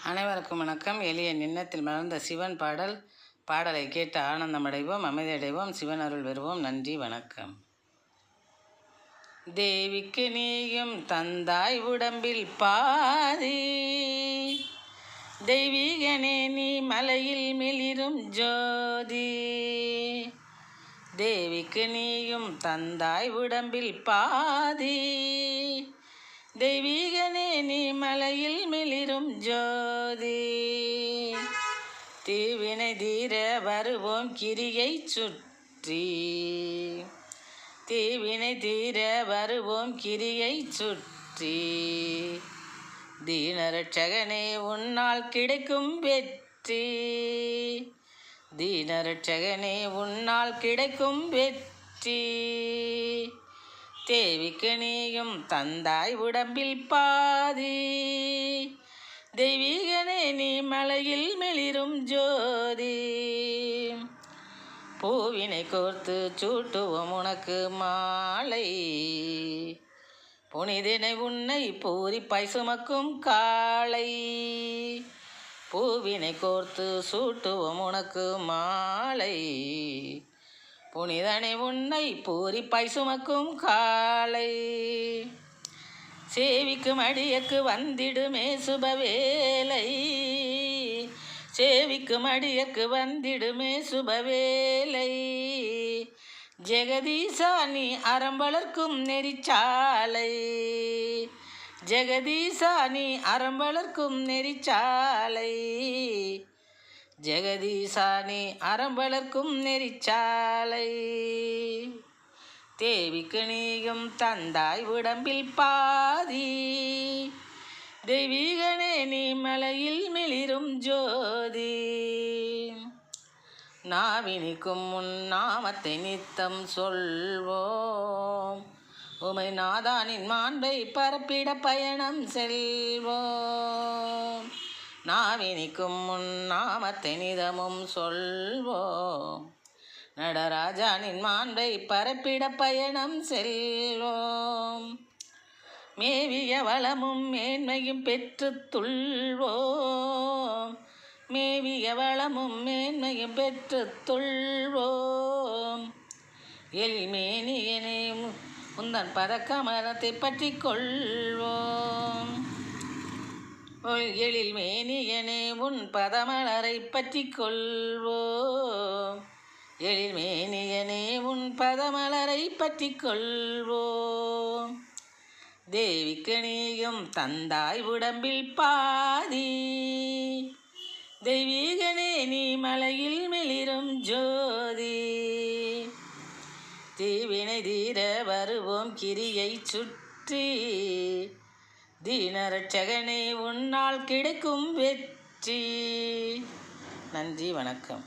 அனைவருக்கும் வணக்கம். எளிய நின்னத்தில் மலர்ந்த சிவன் பாடலை கேட்டு ஆனந்தமடைவோம், அமைதியடைவோம், சிவன் அருள் பெறுவோம். நன்றி, வணக்கம். தேவிக்கு நீயும் தந்தாய் உடம்பில் பாதி, தெய்வீகனே நீ மலையில் மிளிரும் ஜோதி. தேவிக்கு நீயும் தந்தாய் உடம்பில் பாதி, தெய்வீகனே நீ மலையில் மிளிரும் ஜோதி. தீவினை தீர வருவோம் கிரியை சுற்றி, தீவினை தீர வருவோம் கிரியை சுற்றி. தீனரட்சகனே உன்னால் கிடைக்கும் வெற்றி, தீனரட்சகனே உன்னால் கிடைக்கும் வெற்றி. தேவிக்கு நீயும் தந்தாய் உடம்பில் பாதி, தெய்வீகனே நீ மலையில் மிளிரும் ஜோதி. பூவினை கோர்த்து சூட்டுவோம் உனக்கு மாலை, புனிதனை உன்னை பூரிப்பாய் சுமக்கும் காளை. பூவினை கோர்த்து சூட்டுவோம் உனக்கு மாலை, புனிதனை உன்னை பூரிப்பாய் சுமக்கும் காளை. சேவிக்கும் அடியக்கு வந்திடுமே சுபவேலை, சேவிக்கும் அடியக்கு வந்திடுமே சுபவேலை. ஜெகதீசா நீ அறம் வளர்க்கும் நெறிச்சாலை, ஜெகதீசா நீ அறம் வளர்க்கும் நெறிச்சாலை. ஜெகதீசா நீ அறம் வளர்க்கும் நெறிச்சாலை. தேவிக்கு நீயும் தந்தாய் உடம்பில் பாதி, தெய்வீகனே நீ மலையில் மிளிரும் ஜோதி. நாவினிக்கும் உன் நாமத்தை நித்தம் சொல்வோம், உமை நாதானின் மாண்பை பரப்பிட பயணம் செல்வோம். நாவினிக்கும் உன் நாமத்தை நிதமும் சொல்வோம், நடராஜானின் மாண்பை பரப்பிட பயணம் செல்வோம். மேவிய வளமும் மேன்மையும் பெற்று துள்வோம், மேவிய வளமும் மேன்மையும் பெற்று துள்வோம். எழில்மேனியனே உந்தன் பதக்கமலத்தை பற்றி கொள்வோம், எழில்மேனியனே உன் பதமலரை பற்றி கொள்வோம். எழில்மேனியனே உன் பதமலரை பற்றி கொள்வோம். தேவிக்கு நீயும் தந்தாய் உடம்பில் பாதி, தெய்வீகனே நீ மலையில் மிளிரும் ஜோதி. தீவினை தீர வருவோம் கிரியை சுற்றி, தீனரட்சகனே உன்னால் கிடைக்கும் வெற்றி. நன்றி, வணக்கம்.